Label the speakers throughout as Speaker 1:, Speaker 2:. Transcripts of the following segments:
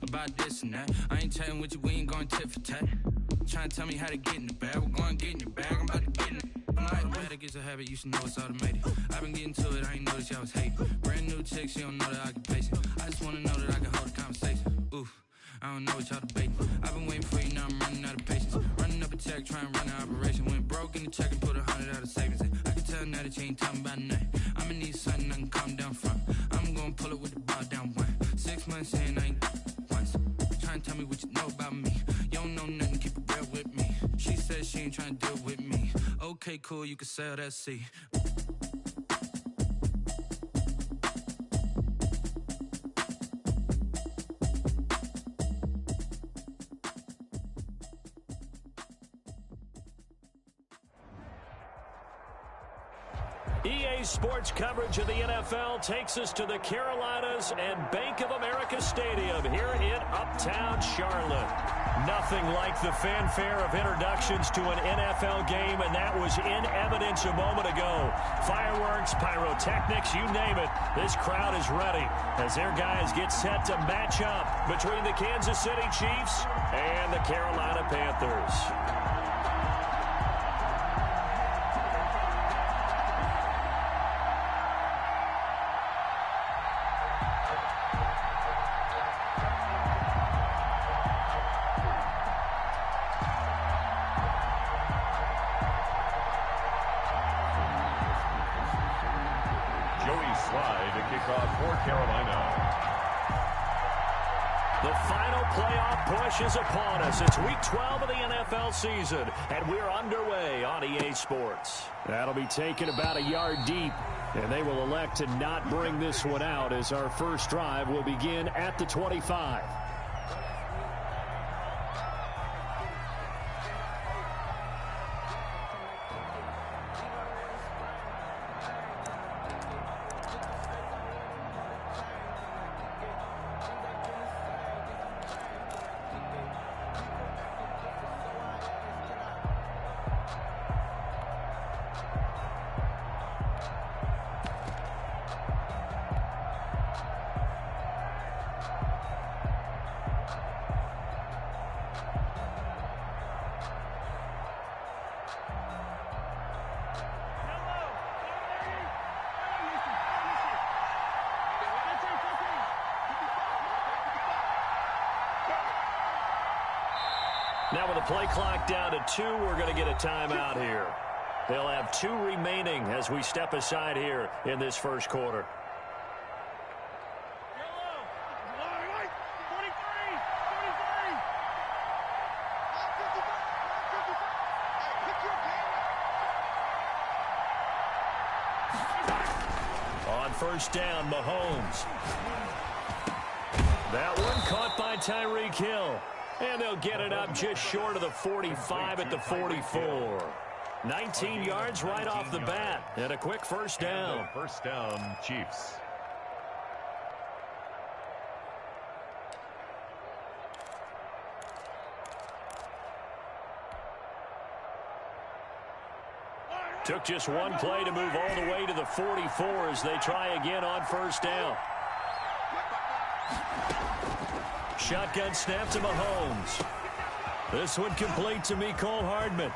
Speaker 1: about this and that. I ain't chatting with you, we ain't going tit for tat. Trying to tell me how to get in the bag. We're going to get in your bag, I'm about to get in it. I'm like, bad, it gets a habit, you should know it's automated. I've been getting to it, I ain't noticed y'all was hating. Brand new chick, she don't know that I can pace it. I just wanna know that I can hold a conversation. Oof, I don't know what y'all debating. I've been waiting for you, now I'm running out of patience. Running up a check, trying to run an operation. Went broke in the check and put 100 out of savings in. I can tell now that you ain't talking about nothing. I'ma need something I can calm down from. I'm gonna pull it with the ball down one. 6 months in, I ain't once. Trying to tell me what you know about me. You don't know nothing, keep it real with me. She said she ain't trying to deal with me. Okay, cool, you can sell that seat.
Speaker 2: EA Sports coverage of the NFL takes us to the Carolinas and Bank of America Stadium here in Uptown Charlotte. Nothing like the fanfare of introductions to an NFL game, and that was in evidence a moment ago. Fireworks, pyrotechnics, you name it. This crowd is ready as their guys get set to match up between the Kansas City Chiefs and the Carolina Panthers. Is upon us. It's week 12 of the NFL season, and we're underway on EA Sports. That'll be taken about a yard deep, and they will elect to not bring this one out as our first drive will begin at the 25. Now with the play clock down to 2, we're going to get a timeout here. They'll have 2 remaining as we step aside here in this first quarter. On first down, Mahomes. That one caught by Tyreek Hill. And they'll get it up just short of the 45 at the 44. 19 yards right off the bat. And a quick first down.
Speaker 3: First down, Chiefs.
Speaker 2: Took just one play to move all the way to the 44 as they try again on first down. Shotgun snap to Mahomes. This one complete to Mecole Hardman.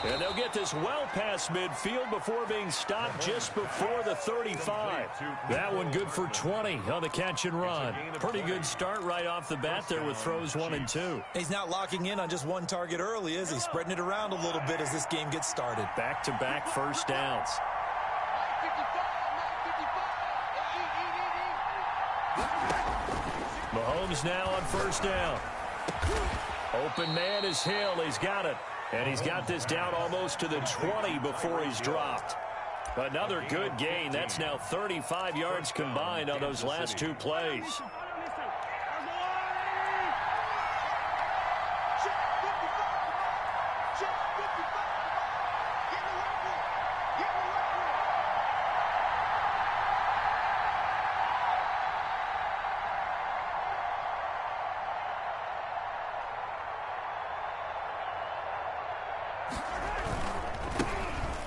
Speaker 2: And they'll get this well past midfield before being stopped just before the 35. That one good for 20 on the catch and run. Pretty good start right off the bat there with throws 1 and 2.
Speaker 4: He's not locking in on just one target early, is he? Spreading it around a little bit as this game gets started.
Speaker 2: Back-to-back first downs. Mahomes now on first down. Open man is Hill. He's got it. And he's got this down almost to the 20 before he's dropped. Another good gain. That's now 35 yards combined on those last 2 plays.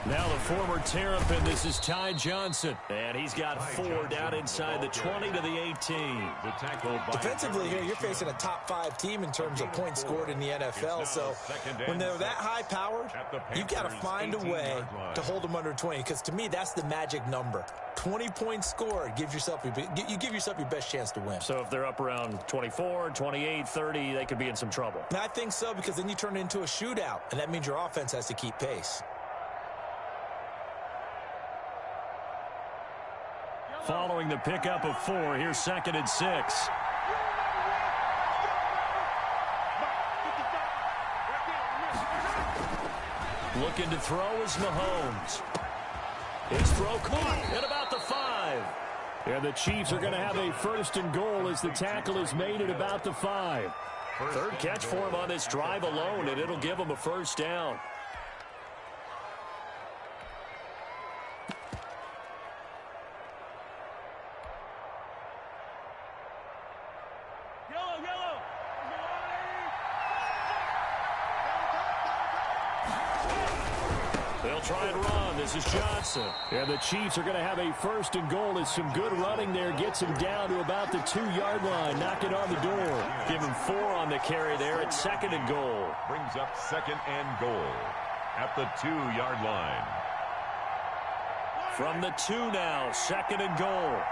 Speaker 2: Now the former Terrapin, this is Ty Johnson. And he's got 4 down inside the 20 to the 18.
Speaker 4: Defensively here, you're facing a top 5 team in terms of points scored in the NFL. So when they're that high-powered, you've got to find a way to hold them under 20. Because to me, that's the magic number. 20 points scored, you give yourself your best chance to win.
Speaker 2: So if they're up around 24, 28, 30, they could be in some trouble.
Speaker 4: And I think so, because then you turn it into a shootout, and that means your offense has to keep pace.
Speaker 2: Following the pickup of 4, here's 2nd and 6. Looking to throw is Mahomes. His throw caught at about the 5. And the Chiefs are going to have a 1st and goal as the tackle is made at about the 5. 3rd catch for him on this drive alone, and it'll give him a 1st down. They'll try and run. This is Johnson. And the Chiefs are going to have a 1st and goal as some good running there gets him down to about the 2-yard line. Knock it on the door. Give him 4 on the carry there at 2nd and goal.
Speaker 3: Brings up 2nd and goal at the 2-yard line.
Speaker 2: From the 2 now, 2nd and goal.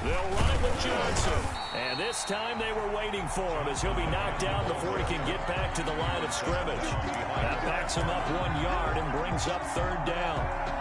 Speaker 2: They'll run it with Johnson. And this time they were waiting for him as he'll be knocked down before he can get back to the line of scrimmage. That backs him up 1 yard and brings up 3rd down.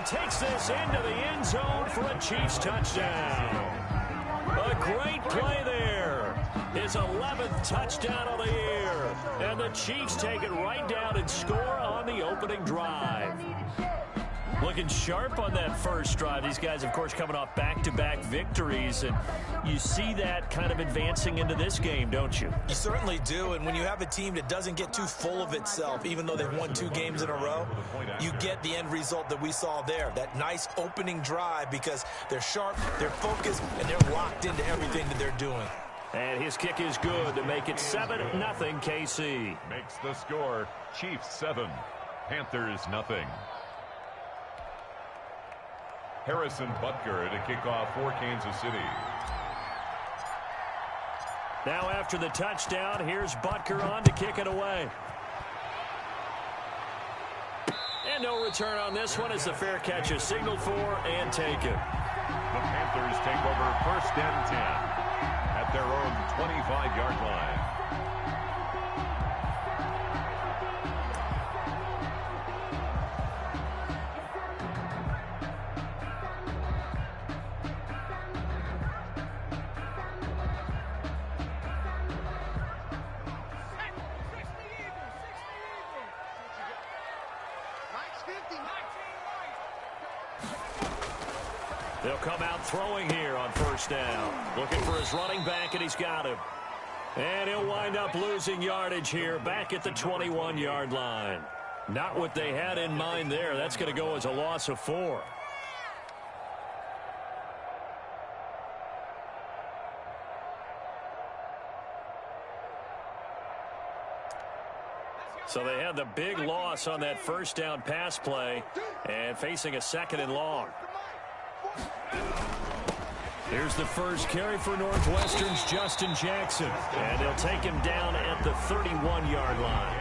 Speaker 2: Takes this into the end zone for a Chiefs touchdown. A great play there. His 11th touchdown of the year. And the Chiefs take it right down and score on the opening drive. Looking sharp on that first drive. These guys, of course, coming off back-to-back victories. And you see that kind of advancing into this game, don't you?
Speaker 4: You certainly do. And when you have a team that doesn't get too full of itself, even though they've won 2 games in a row, you get the end result that we saw there. That nice opening drive because they're sharp, they're focused, and they're locked into everything that they're doing.
Speaker 2: And his kick is good to make it 7-0 KC.
Speaker 3: Makes the score Chiefs 7, Panthers nothing. Harrison Butker to kick off for Kansas City.
Speaker 2: Now after the touchdown, here's Butker on to kick it away. And no return on this one as the fair catch is signaled for and taken.
Speaker 3: The Panthers take over 1st and 10 at their own 25-yard line.
Speaker 2: They'll come out throwing here on 1st down. Looking for his running back, and he's got him. And he'll wind up losing yardage here back at the 21-yard line. Not what they had in mind there. That's going to go as a loss of 4. So they had the big loss on that 1st down pass play and facing a 2nd and long. Here's the first carry for Northwestern's Justin Jackson. And they'll take him down at the 31-yard line.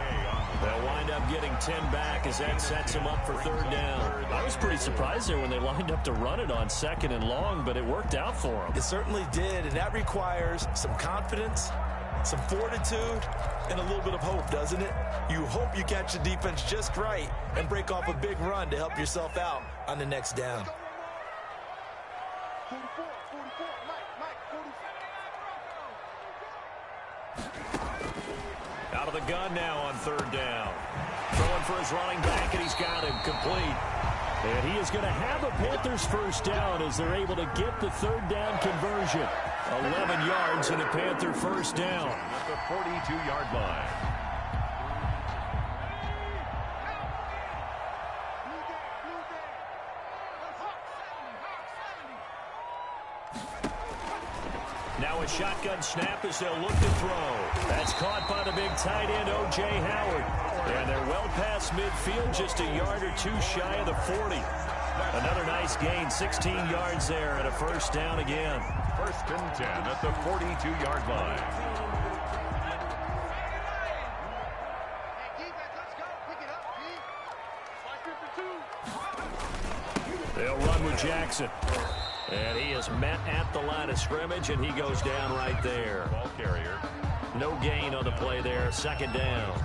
Speaker 2: They'll wind up getting 10 back as that sets him up for 3rd down. I was pretty surprised there when they lined up to run it on 2nd and long, but it worked out for them.
Speaker 4: It certainly did, and that requires some confidence, some fortitude, and a little bit of hope, doesn't it? You hope you catch the defense just right and break off a big run to help yourself out on the next down.
Speaker 5: 44, Mike.
Speaker 2: gun now on third down. Throwing for his running back, and he's got him complete. And he is going to have a Panthers first down as they're able to get the third down conversion. 11 yards and a Panther first down.
Speaker 3: At the 42-yard line.
Speaker 2: Now a shotgun snap as they'll look to throw. That's caught by the big tight end, O.J. Howard. And they're well past midfield, just a yard or two shy of the 40. Another nice gain, 16 yards there, and a first down again.
Speaker 3: First and 10 at the 42-yard line.
Speaker 2: They'll run with Jackson. And he is met at the line of scrimmage, and he goes down right there.
Speaker 3: Ball carrier.
Speaker 2: No gain on the play there, second down.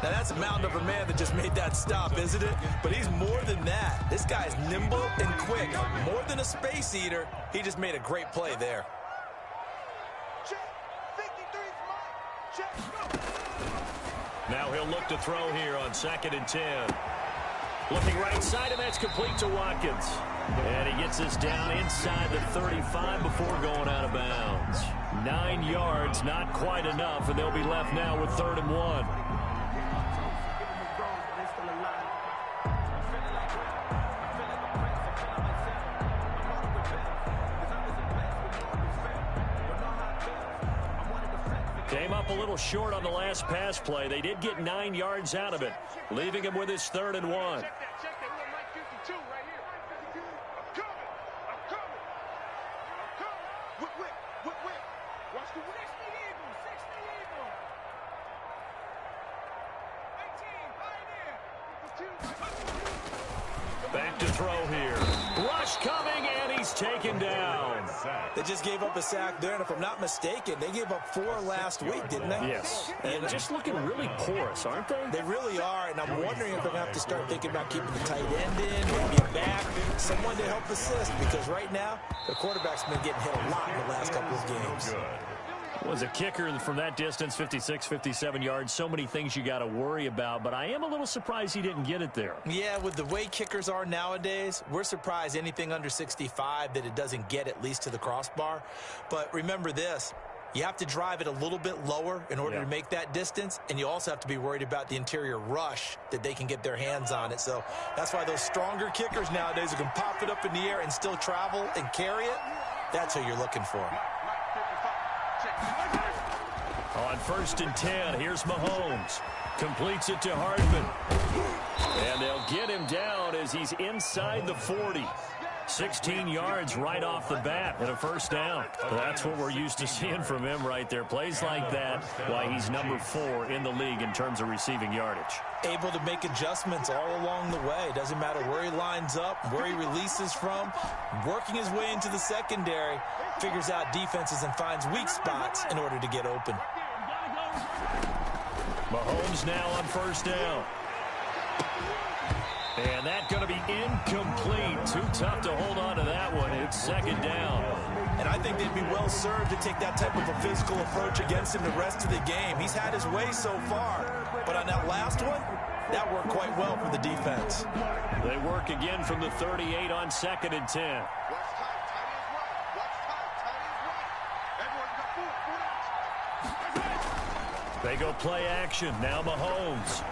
Speaker 4: Now, that's a mountain of a man that just made that stop, isn't it? But he's more than that. This guy's nimble and quick. More than a space eater, he just made a great play there.
Speaker 2: Now he'll look to throw here on second and 10. Looking right side, and that's complete to Watkins. And he gets this down inside the 35 before going out of bounds. 9 yards, not quite enough, and they'll be left now with 3rd and 1. Came up a little short on the last pass play. They did get 9 yards out of it, leaving him with his 3rd and 1. Back to throw here. Rush coming, and he's taken down.
Speaker 4: They just gave up a sack there, and if I'm not mistaken, they gave up 4 last week, didn't they?
Speaker 2: Yes. And just looking really porous, aren't they?
Speaker 4: They really are, and I'm wondering if they're going to have to start thinking about keeping the tight end in, maybe a back, someone to help assist, because right now, the quarterback's been getting hit a lot in the last couple of games.
Speaker 2: Was a kicker from that distance, 56, 57 yards. So many things you got to worry about, but I am a little surprised he didn't get it there.
Speaker 4: Yeah, with the way kickers are nowadays, we're surprised anything under 65 that it doesn't get at least to the crossbar. But remember this, you have to drive it a little bit lower in order to make that distance, and you also have to be worried about the interior rush that they can get their hands on it. So that's why those stronger kickers nowadays who can pop it up in the air and still travel and carry it, that's who you're looking for.
Speaker 2: On 1st and 10, here's Mahomes. Completes it to Hardman. And they'll get him down as he's inside the 40. 16 yards right off the bat and a first down. That's what we're used to seeing from him right there. Plays like that, why he's number 4 in the league in terms of receiving yardage.
Speaker 4: Able to make adjustments all along the way. Doesn't matter where he lines up, where he releases from. Working his way into the secondary, figures out defenses and finds weak spots in order to get open.
Speaker 2: Mahomes now on first down. And that's going to be incomplete. Too tough to hold on to that one. It's second down.
Speaker 4: And I think they'd be well served to take that type of a physical approach against him the rest of the game. He's had his way so far. But on that last one, that worked quite well for the defense.
Speaker 2: They work again from the 38 on 2nd and 10. They go play action. Now Mahomes.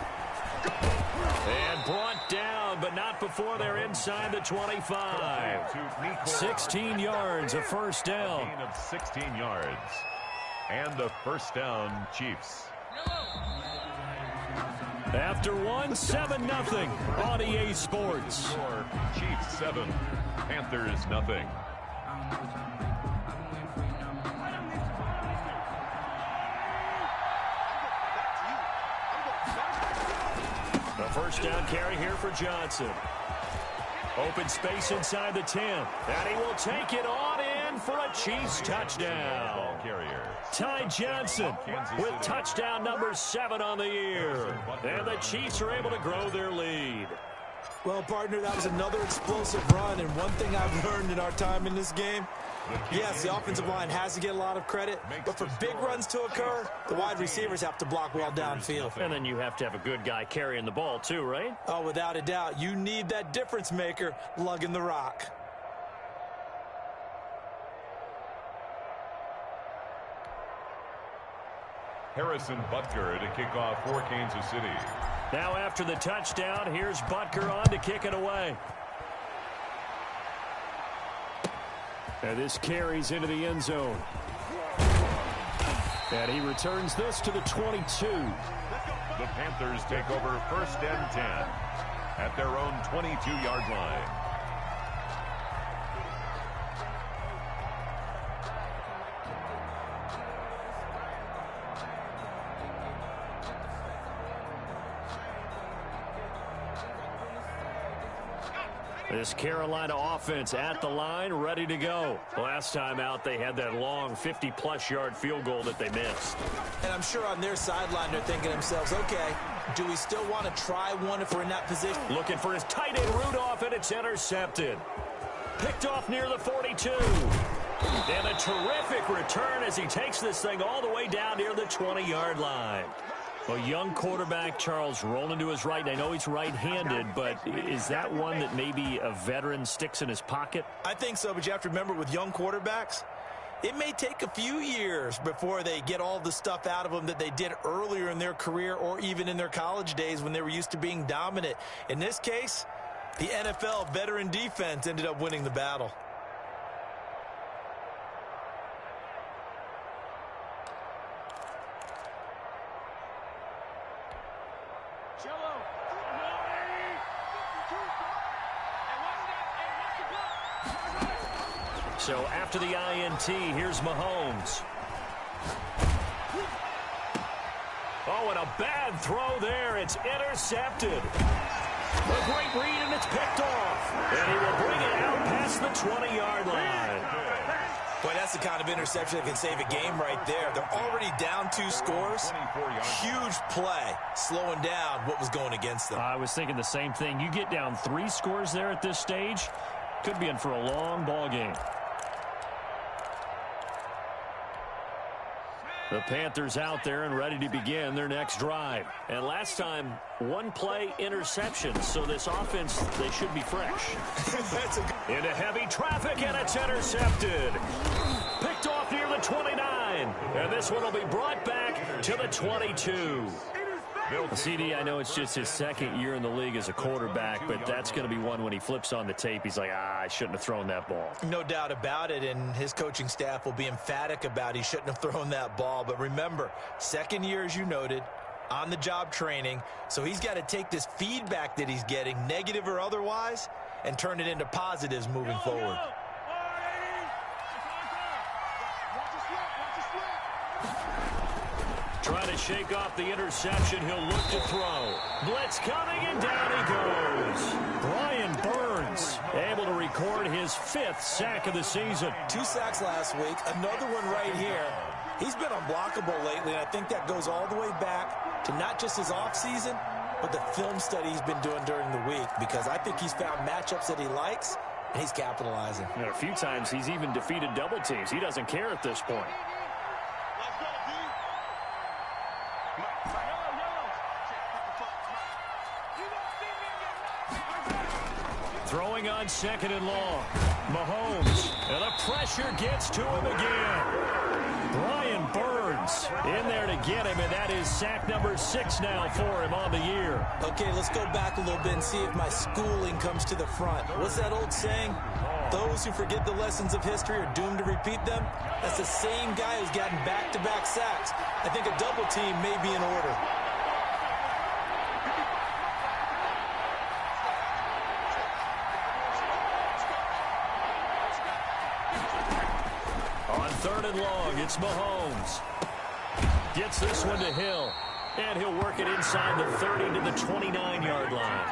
Speaker 2: And brought down, but not before they're inside the 25. 16 yards, a first down.
Speaker 3: Gain of 16 yards. And a first down, Chiefs.
Speaker 2: After one, 7-0 on EA Sports.
Speaker 3: Score, Chiefs 7, Panthers nothing.
Speaker 2: The first down carry here for Johnson. Open space inside the 10. And he will take it on in for a Chiefs touchdown. Ty Johnson with touchdown number 7 on the year. And the Chiefs are able to grow their lead.
Speaker 4: Well, partner, that was another explosive run, and one thing I've learned in our time in this game, yes, the offensive line has to get a lot of credit, but for big runs to occur, the wide receivers have to block well downfield.
Speaker 2: And then you have to have a good guy carrying the ball too, right?
Speaker 4: Oh, without a doubt. You need that difference maker lugging the rock.
Speaker 3: Harrison Butker to kick off for Kansas City.
Speaker 2: Now after the touchdown, here's Butker on to kick it away. And this carries into the end zone. And he returns this to the 22.
Speaker 3: The Panthers take over 1st and 10 at their own 22-yard line.
Speaker 2: This Carolina offense at the line, ready to go. Last time out, they had that long 50-plus yard field goal that they missed.
Speaker 4: And I'm sure on their sideline, they're thinking to themselves, okay, do we still want to try one if we're in that position?
Speaker 2: Looking for his tight end Rudolph, and it's intercepted. Picked off near the 42. And a terrific return as he takes this thing all the way down near the 20-yard line. A young quarterback, Charles, rolling to his right. I know he's right-handed, but is that one that maybe a veteran sticks in his pocket?
Speaker 4: I think so, but you have to remember with young quarterbacks, it may take a few years before they get all the stuff out of them that they did earlier in their career or even in their college days when they were used to being dominant. In this case, the NFL veteran defense ended up winning the battle.
Speaker 2: So after the INT, here's Mahomes. Oh, and a bad throw there. It's intercepted. A great read, and it's picked off. And he will bring it out past the 20-yard line.
Speaker 4: Boy, that's the kind of interception that can save a game right there. They're already down 2 scores. Huge play, slowing down what was going against them.
Speaker 2: I was thinking the same thing. You get down 3 scores there at this stage, could be in for a long ball game. The Panthers out there and ready to begin their next drive. And last time, 1-play interception. So this offense, they should be fresh. Into heavy traffic, and it's intercepted. Picked off near the 29. And this one will be brought back to the 22. CD, I know it's just his 2nd year in the league as a quarterback, but that's going to be one when he flips on the tape. He's like, I shouldn't have thrown that ball.
Speaker 4: No doubt about it, and his coaching staff will be emphatic about he shouldn't have thrown that ball. But remember, 2nd year, as you noted, on-the-job training, so he's got to take this feedback that he's getting, negative or otherwise, and turn it into positives moving forward.
Speaker 2: Trying to shake off the interception. He'll look to throw. Blitz coming, and down he goes. Brian Burns able to record his 5th sack of the season.
Speaker 4: 2 sacks last week, another one right here. He's been unblockable lately, and I think that goes all the way back to not just his offseason, but the film study he's been doing during the week, because I think he's found matchups that he likes, and he's capitalizing.
Speaker 2: A few times he's even defeated double teams. He doesn't care at this point. Throwing on 2nd and long. Mahomes. And the pressure gets to him again. Brian Burns in there to get him, and that is sack number 6 now for him on the year.
Speaker 4: Okay, let's go back a little bit and see if my schooling comes to the front. What's that old saying? Those who forget the lessons of history are doomed to repeat them. That's the same guy who's gotten back-to-back sacks. I think a double team may be in order.
Speaker 2: On 3rd and long, it's Mahomes. Gets this one to Hill. And he'll work it inside the 30 to the 29-yard line.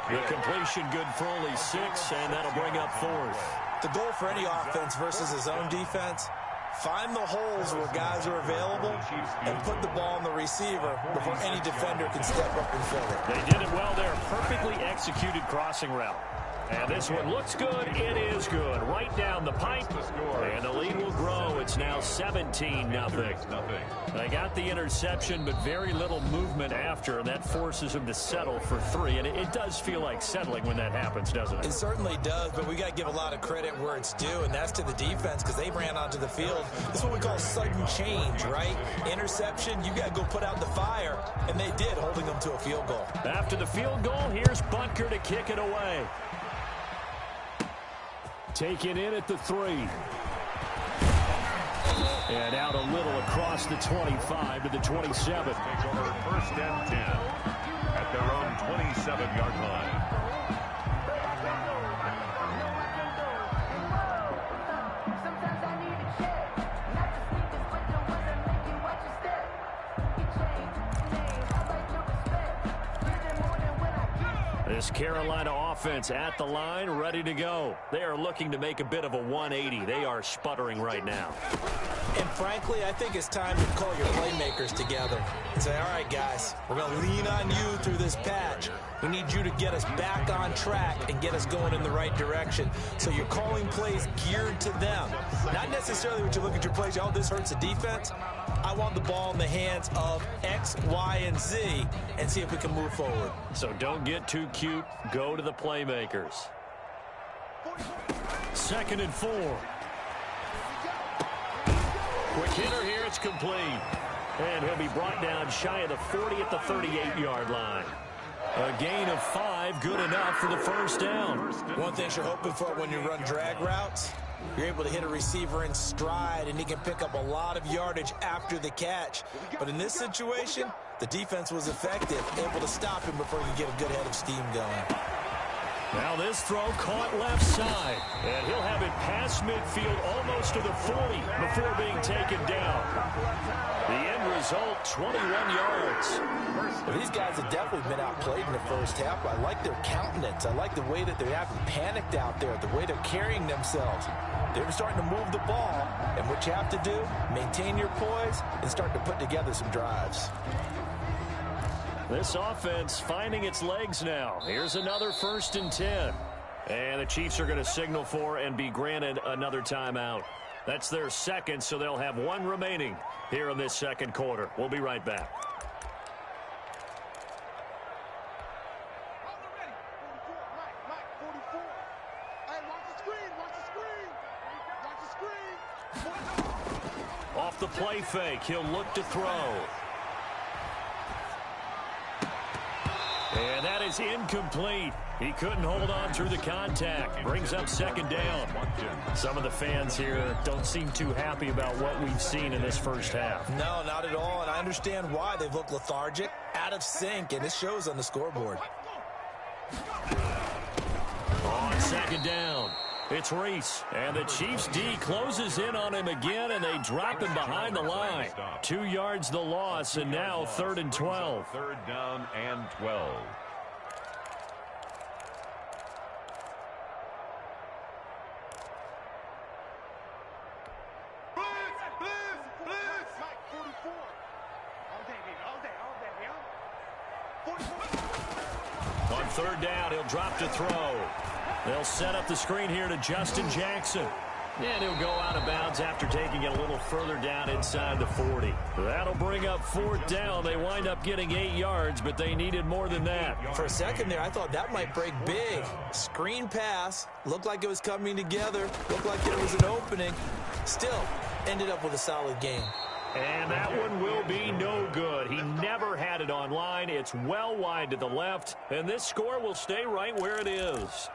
Speaker 2: The completion good for only 6, and that'll bring up 4th.
Speaker 4: The goal for any offense versus his own defense, find the holes where guys are available and put the ball on the receiver before any defender can step up and fill it.
Speaker 2: They did it well there perfectly executed crossing route. And this one looks good. It is good. Right down the pipe. And the lead will grow. It's now 17-0. They got the interception, but very little movement after, and that forces them to settle for 3. And it does feel like settling when that happens, doesn't it?
Speaker 4: It certainly does, but we got to give a lot of credit where it's due, and that's to the defense because they ran onto the field. This is what we call sudden change, right? Interception, you got to go put out the fire, and they did, holding them to a field goal.
Speaker 2: After the field goal, here's Butker to kick it away. Taken in at the 3. And out a little across the 25 to the 27.
Speaker 3: Take over 1st and 10 at their own 27-yard line.
Speaker 2: This Carolina offense at the line, ready to go. They are looking to make a bit of a 180. They are sputtering right now.
Speaker 4: And frankly, I think it's time to call your playmakers together and say, all right, guys, we're going to lean on you through this patch. We need you to get us back on track and get us going in the right direction. So you're calling plays geared to them. Not necessarily when you look at your plays, oh, this hurts the defense. I want the ball in the hands of X, Y, and Z and see if we can move forward.
Speaker 2: So don't get too cute. Go to the playmakers. 2nd and 4. Quick hitter here. It's complete. And he'll be brought down shy of the 40 at the 38-yard line. A gain of 5, good enough for the 1st down.
Speaker 4: One thing you're hoping for when you run drag routes, you're able to hit a receiver in stride, and he can pick up a lot of yardage after the catch. But in this situation, the defense was effective, able to stop him before he could get a good head of steam going.
Speaker 2: Now this throw caught left side, and he'll have it past midfield almost to the 40 before being taken down. The end result, 21 yards.
Speaker 4: Well, these guys have definitely been outplayed in the first half. I like their countenance. I like the way that they haven't panicked out there, the way they're carrying themselves. They're starting to move the ball, and what you have to do, maintain your poise and start to put together some drives.
Speaker 2: This offense finding its legs now. Here's another 1st and 10. And the Chiefs are going to signal for and be granted another timeout. That's their 2nd, so they'll have 1 remaining here in this 2nd quarter. We'll be right back. Off the play fake, he'll look to throw. And that is incomplete. He couldn't hold on through the contact. Brings up 2nd down. Some of the fans here don't seem too happy about what we've seen in this first half.
Speaker 4: No, not at all, and I understand why. They've looked lethargic, out of sync, and it shows on the scoreboard.
Speaker 2: On 2nd down, it's Reese. And the Chiefs D closes in on him again, and they drop him behind the line. 2 yards the loss, and now 3rd and 12.
Speaker 3: 3rd down and 12.
Speaker 2: On 3rd down, he'll drop to throw. They'll set up the screen here to Justin Jackson. And he'll go out of bounds after taking it a little further down inside the 40. That'll bring up 4th down. They wind up getting 8 yards, but they needed more than that.
Speaker 4: For a second there, I thought that might break big. Screen pass. Looked like it was coming together. Looked like there was an opening. Still, ended up with a solid game.
Speaker 2: And that one will be no good. He never had it on line. It's well wide to the left, and this score will stay right where it is.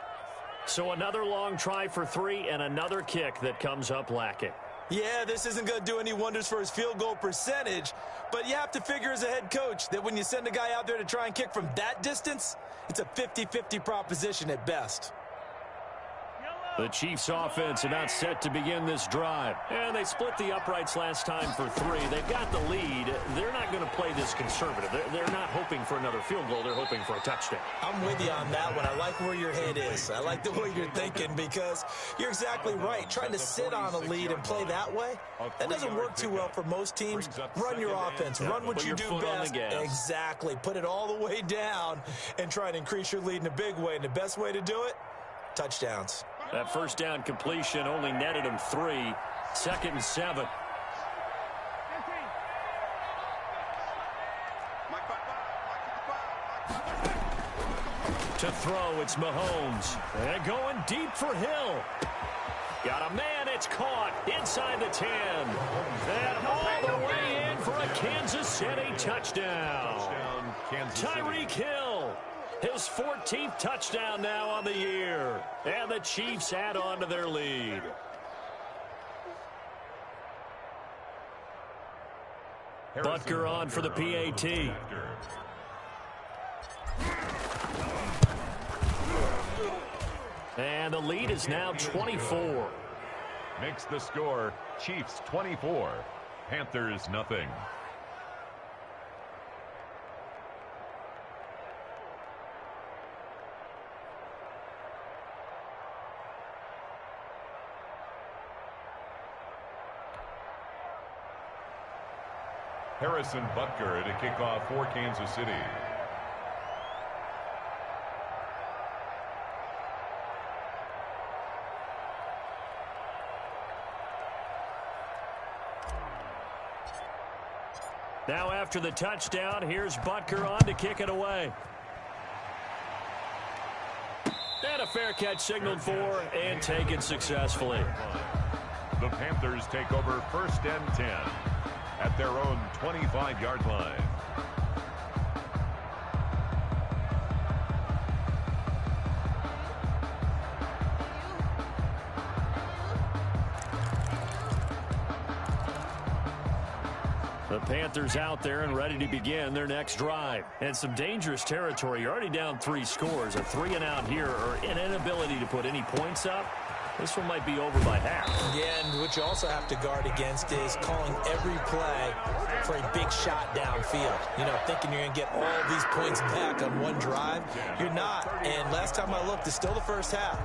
Speaker 2: So another long try for 3 and another kick that comes up lacking.
Speaker 4: Yeah, this isn't going to do any wonders for his field goal percentage, but you have to figure as a head coach that when you send a guy out there to try and kick from that distance, it's a 50-50 proposition at best.
Speaker 2: The Chiefs offense about set to begin this drive. And they split the uprights last time for 3. They've got the lead. They're not going to play this conservative. They're not hoping for another field goal. They're hoping for a touchdown.
Speaker 4: I'm with you on that one. I like where your head is. I like the way you're thinking because you're exactly right. Trying to sit on a lead and play that way, that doesn't work too well for most teams. Run your offense. Run what you do best. Exactly. Put it all the way down and try and increase your lead in a big way. And the best way to do it, touchdowns.
Speaker 2: That first down completion only netted him 3. 2nd and 7. To throw, it's Mahomes. And going deep for Hill. Got a man, it's caught inside the 10. And all the way in for a Kansas City touchdown. Tyreek Hill. His 14th touchdown now on the year. And the Chiefs add on to their lead. Butker on for the PAT. And the lead is now 24.
Speaker 3: Makes the score Chiefs 24, Panthers nothing. Harrison Butker to kick off for Kansas City.
Speaker 2: Now after the touchdown, here's Butker on to kick it away. And a fair catch signaled for and taken successfully.
Speaker 3: The Panthers take over 1st and 10 at their own 25-yard line.
Speaker 2: The Panthers out there and ready to begin their next drive. And some dangerous territory. You're already down 3 scores. A 3-and-out here or an inability to put any points up. This one might be over by half.
Speaker 4: Yeah, and what you also have to guard against is calling every play for a big shot downfield. You know, thinking you're going to get all these points back on one drive. You're not. And last time I looked, it's still the first half.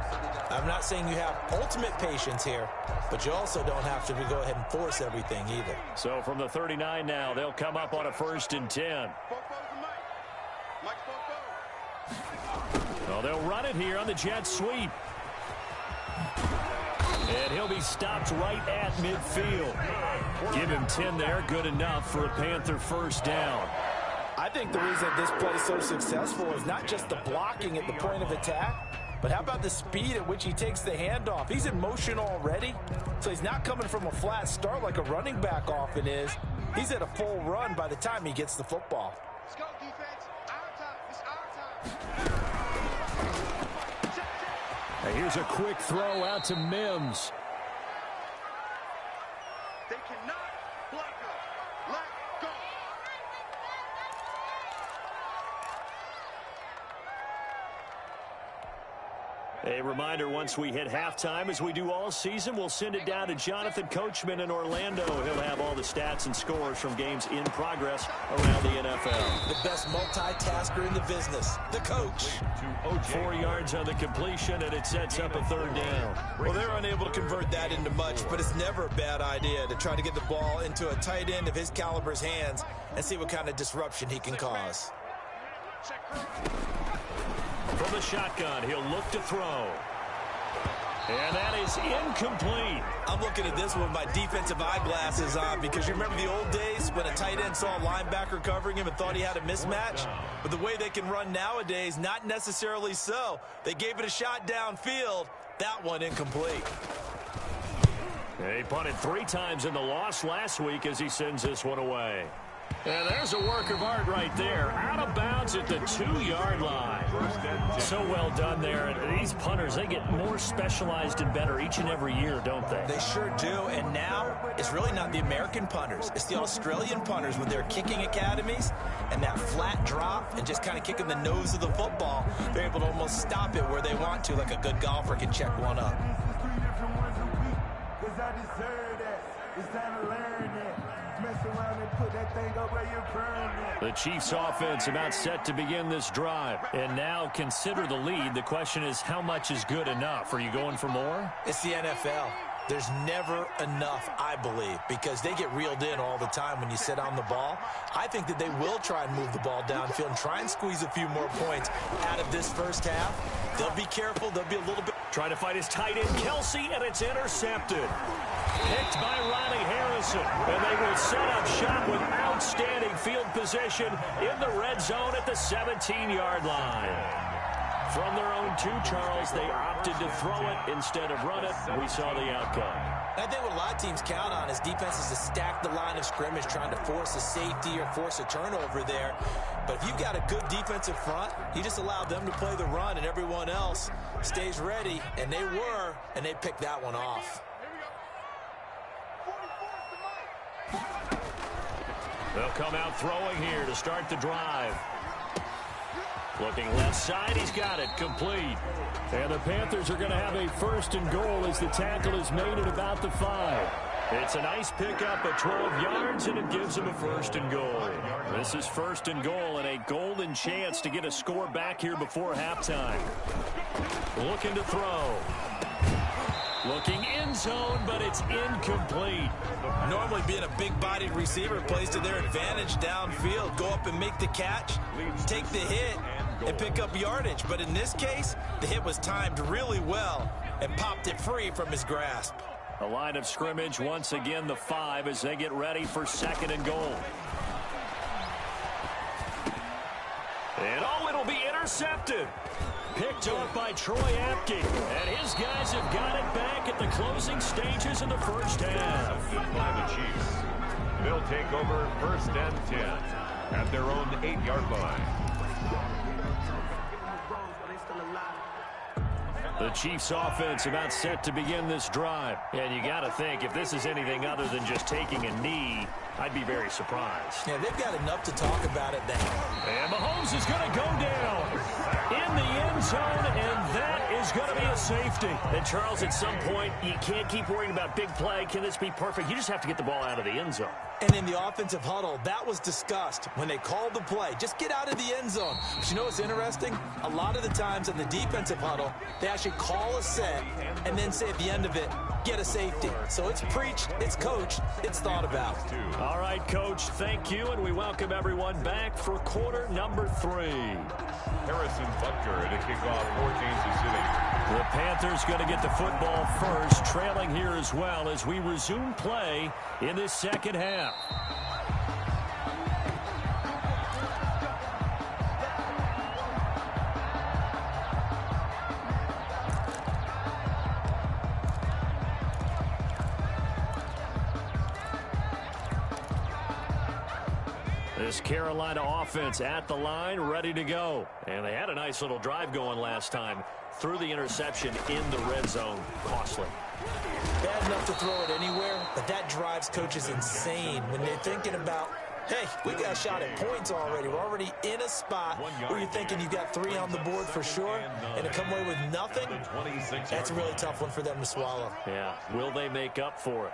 Speaker 4: I'm not saying you have ultimate patience here, but you also don't have to go ahead and force everything either.
Speaker 2: So from the 39 now, they'll come up on a 1st and 10. Well, they'll run it here on the jet sweep. And he'll be stopped right at midfield. Give him 10 there, good enough for a Panther 1st down.
Speaker 4: I think the reason this play is so successful is not just the blocking at the point of attack, but how about the speed at which he takes the handoff? He's in motion already, so he's not coming from a flat start like a running back often is. He's at a full run by the time he gets the football.
Speaker 5: Let's go, defense. Our time. It's our time.
Speaker 2: Here's a quick throw out to Mims.
Speaker 5: They cannot block us. Let go.
Speaker 2: A reminder, once we hit halftime, as we do all season, we'll send it down to Jonathan Coachman in Orlando. He'll have all the stats and scores from games in progress around the NFL.
Speaker 4: The best multitasker in the business, the coach.
Speaker 2: 4 yards on the completion, and it sets up a 3rd down.
Speaker 4: Well, they're unable to convert that into much, but it's never a bad idea to try to get the ball into a tight end of his caliber's hands and see what kind of disruption he can cause.
Speaker 2: From the shotgun, he'll look to throw. And that is incomplete.
Speaker 4: I'm looking at this with my defensive eyeglasses on because you remember the old days when a tight end saw a linebacker covering him and thought he had a mismatch? But the way they can run nowadays, not necessarily so. They gave it a shot downfield. That one incomplete.
Speaker 2: He punted 3 times in the loss last week as he sends this one away. And there's a work of art right there. Out of bounds at the 2-yard line. So well done there. And these punters, they get more specialized and better each and every year, don't they?
Speaker 4: They sure do. And now it's really not the American punters. It's the Australian punters with their kicking academies and that flat drop and just kind of kicking the nose of the football. They're able to almost stop it where they want to, like a good golfer can check one up.
Speaker 2: The Chiefs offense about set to begin this drive. And now consider the lead. The question is, how much is good enough? Are you going for more?
Speaker 4: It's the NFL. There's never enough, I believe, because they get reeled in all the time when you sit on the ball. I think that they will try and move the ball downfield and try and squeeze a few more points out of this first half. They'll be careful. They'll be a little bit...
Speaker 2: Trying to fight his tight end, Kelsey, and it's intercepted. Picked by Ronnie Harrison. And they will set up shop with outstanding field position in the red zone at the 17-yard line. From their own 2, Charles, they opted to throw it instead of run it. We saw the outcome.
Speaker 4: I think what a lot of teams count on is defenses to stack the line of scrimmage, trying to force a safety or force a turnover there. But if you've got a good defensive front, you just allow them to play the run and everyone else stays ready. And they were, and they picked that one off.
Speaker 2: They'll come out throwing here to start the drive. Looking left side, he's got it, complete. And the Panthers are going to have a 1st and goal as the tackle is made at about the 5. It's a nice pickup of 12 yards, and it gives them a 1st and goal. This is 1st and goal and a golden chance to get a score back here before halftime. Looking to throw. Looking end zone, but it's incomplete.
Speaker 4: Normally being a big-bodied receiver plays to their advantage downfield. Go up and make the catch, take the hit, and pick up yardage. But in this case, the hit was timed really well and popped it free from his grasp.
Speaker 2: A line of scrimmage, once again the 5 as they get ready for 2nd and goal. And it'll be intercepted. Picked up by Troy Apke. And his guys have got it back at the closing stages of the first half.
Speaker 3: By the Chiefs. They'll take over 1st and 10 at their own 8-yard line.
Speaker 2: The Chiefs offense about set to begin this drive. And you got to think, if this is anything other than just taking a knee, I'd be very surprised.
Speaker 4: Yeah, they've got enough to talk about it now.
Speaker 2: And Mahomes is going to go down in the end zone, and that is going to be a safety. And, Charles, at some point, you can't keep worrying about big play. Can this be perfect? You just have to get the ball out of the end zone.
Speaker 4: And in the offensive huddle, that was discussed when they called the play. Just get out of the end zone. But you know what's interesting? A lot of the times in the defensive huddle, they actually call a set and then say at the end of it, get a safety. So it's preached, it's coached, it's thought about.
Speaker 2: All right, Coach, thank you, and we welcome everyone back for quarter number 3.
Speaker 3: Harrison Butker to kick off for Kansas City.
Speaker 2: The Panthers going to get the football first, trailing here as well as we resume play in this second half. This Carolina offense at the line, ready to go. And they had a nice little drive going last time. Threw the interception in the red zone. Costly.
Speaker 4: Bad enough to throw it anywhere, but that drives coaches insane when they're thinking about, hey, we got a shot at points already. We're already in a spot where you're thinking you've got 3 on the board for sure, and to come away with nothing, that's a really tough one for them to swallow.
Speaker 2: Yeah, will they make up for it?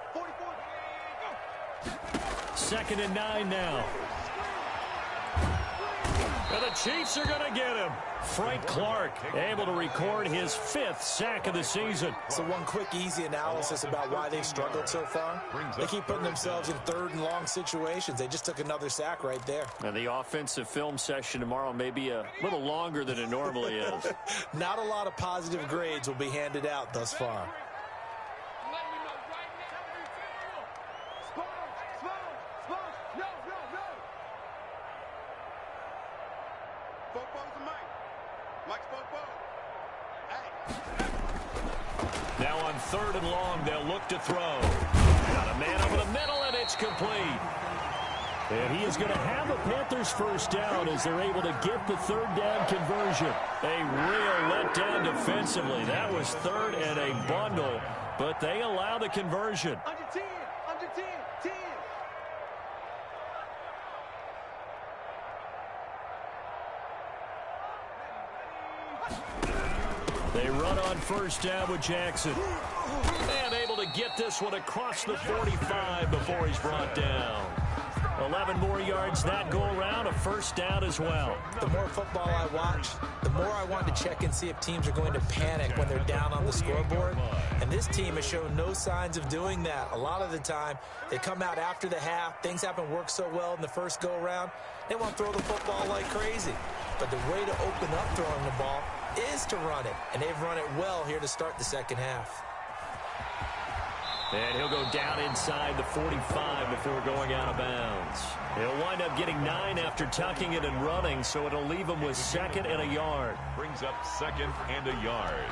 Speaker 2: 2nd and 9 now. And the Chiefs are going to get him. Frank Clark able to record his 5th sack of the season.
Speaker 4: So one quick, easy analysis about why they've struggled so far. They keep putting themselves in 3rd and long situations. They just took another sack right there.
Speaker 2: And the offensive film session tomorrow may be a little longer than it normally is.
Speaker 4: Not a lot of positive grades will be handed out thus far.
Speaker 2: Now on 3rd and long, they'll look to throw. Got a man over the middle, and it's complete. And he is going to have a Panthers first down as they're able to get the third down conversion. A real letdown defensively. That was third and a bundle, but they allow the conversion.
Speaker 5: Under 10, under 10, 10.
Speaker 2: They run on first down with Jackson. And able to get this one across the 45 before he's brought down. 11 more yards that go around, a first down as well.
Speaker 4: The more football I watch, the more I want to check and see if teams are going to panic when they're down on the scoreboard. And this team has shown no signs of doing that. A lot of the time, they come out after the half. Things haven't worked so well in the first go-around. They want to throw the football like crazy. But the way to open up throwing the ball is to run it. And they've run it well here to start the second half.
Speaker 2: And he'll go down inside the 45 before going out of bounds. He'll wind up getting 9 after tucking it and running, so it'll leave him with second and a yard.
Speaker 3: Brings up second and a yard.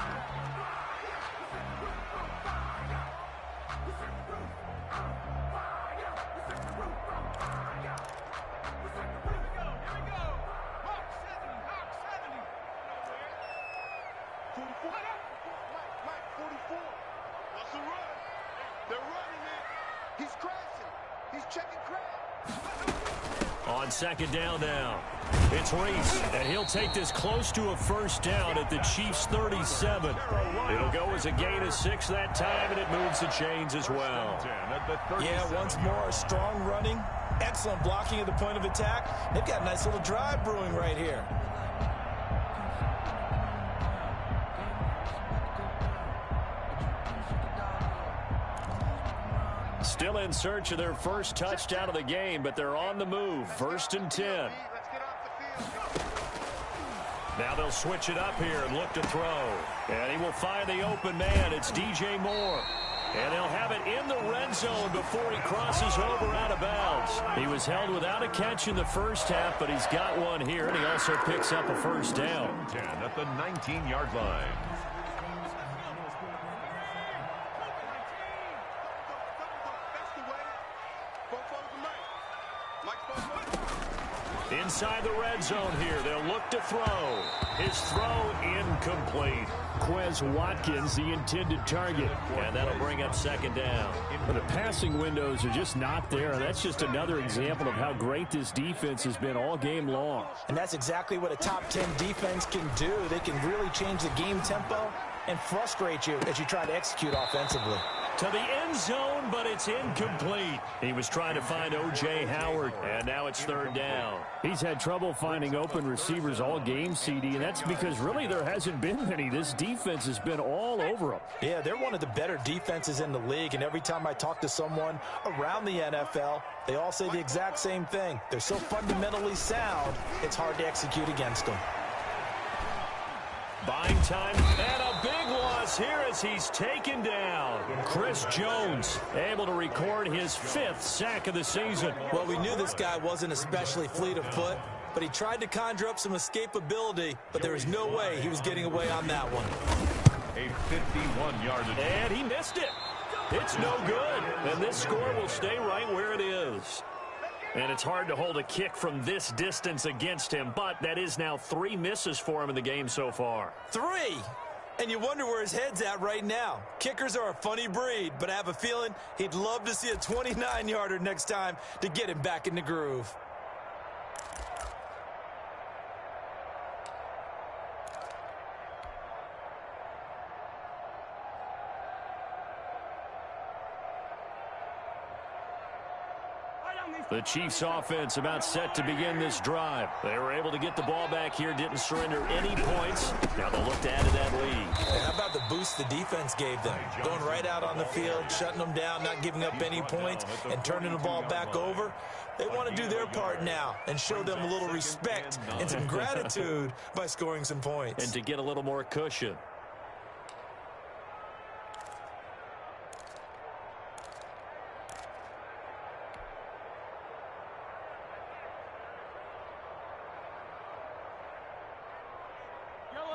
Speaker 2: On second down now, it's Reese, and he'll take this close to a first down at the Chiefs' 37. It'll go as a gain of 6 that time, and it moves the chains as well.
Speaker 4: Yeah, once more, strong running, excellent blocking at the point of attack. They've got a nice little drive brewing right here.
Speaker 2: Still in search of their first touchdown of the game, but they're on the move. 1st and 10. Now they'll switch it up here and look to throw. And he will find the open man. It's DJ Moore. And they'll have it in the red zone before he crosses over out of bounds. He was held without a catch in the first half, but he's got one here, and he also picks up a first down.
Speaker 3: 10 at the 19-yard line.
Speaker 2: Inside the red zone here, they'll look to throw. His throw incomplete. Quez Watkins, the intended target. And that'll bring up second down.
Speaker 6: But the passing windows are just not there. That's just another example of how great this defense has been all game long.
Speaker 4: And that's exactly what a top 10 defense can do. They can really change the game tempo and frustrate you as you try to execute offensively.
Speaker 2: To the end zone, but it's incomplete. He was trying to find O.J. Howard, and now it's third down.
Speaker 6: He's had trouble finding open receivers all game, CD, and that's because really there hasn't been many. This defense has been all over them.
Speaker 4: Yeah, they're one of the better defenses in the league, and every time I talk to someone around the NFL, they all say the exact same thing. They're so fundamentally sound, it's hard to execute against them.
Speaker 2: Buying time, and a big loss here as he's taken down. Chris Jones able to record his 5th sack of the season.
Speaker 4: Well, we knew this guy wasn't especially fleet of foot, but he tried to conjure up some escapability, but there was no way he was getting away on that one.
Speaker 3: A 51-yard attempt.
Speaker 2: And he missed it. It's no good, and this score will stay right where it is. And it's hard to hold a kick from this distance against him, but that is now 3 misses for him in the game so far.
Speaker 4: 3? And you wonder where his head's at right now. Kickers are a funny breed, but I have a feeling he'd love to see a 29-yarder next time to get him back in the groove.
Speaker 2: The Chiefs offense about set to begin this drive. They were able to get the ball back here, didn't surrender any points. Now they'll look to add to that lead.
Speaker 4: How about the boost the defense gave them? Going right out on the field, shutting them down, not giving up any points, and turning the ball back over. They want to do their part now and show them a little respect and some gratitude by scoring some points.
Speaker 2: And to get a little more cushion.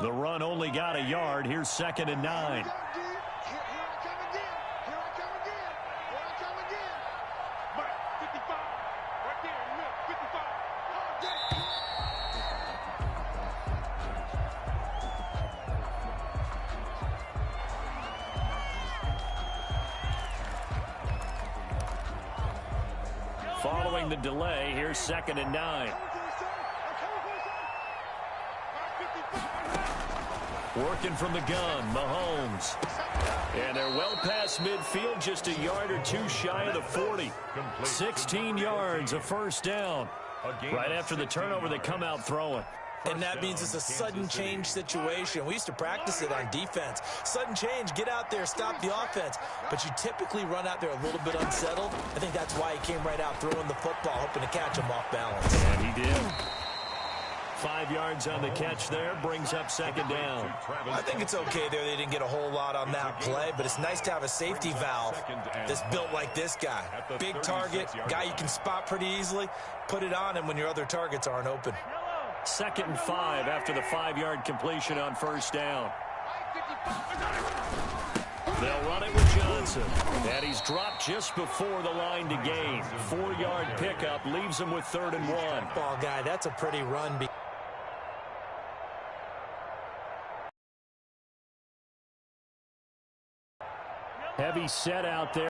Speaker 2: The run only got a yard. Here's 2nd and 9. Following the delay, here's 2nd and 9. Working from the gun, Mahomes. And they're well past midfield, just a yard or two shy of the 40. 16 yards, a first down. Right after the turnover, they come out throwing.
Speaker 4: And that means it's a sudden change situation. We used to practice it on defense. Sudden change, get out there, stop the offense. But you typically run out there a little bit unsettled. I think that's why he came right out throwing the football, hoping to catch him off balance.
Speaker 2: And he did. 5 yards on the catch there, brings up 2nd down.
Speaker 4: I think it's okay there. They didn't get a whole lot on that play, but it's nice to have a safety valve that's built like this guy. Big target, guy you can spot pretty easily. Put it on him when your other targets aren't open.
Speaker 2: 2nd and 5 after the 5-yard completion on first down. They'll run it with Johnson. And he's dropped just before the line to gain. 4-yard pickup leaves him with 3rd and 1.
Speaker 4: Ball guy, that's a pretty run.
Speaker 2: Heavy set out there.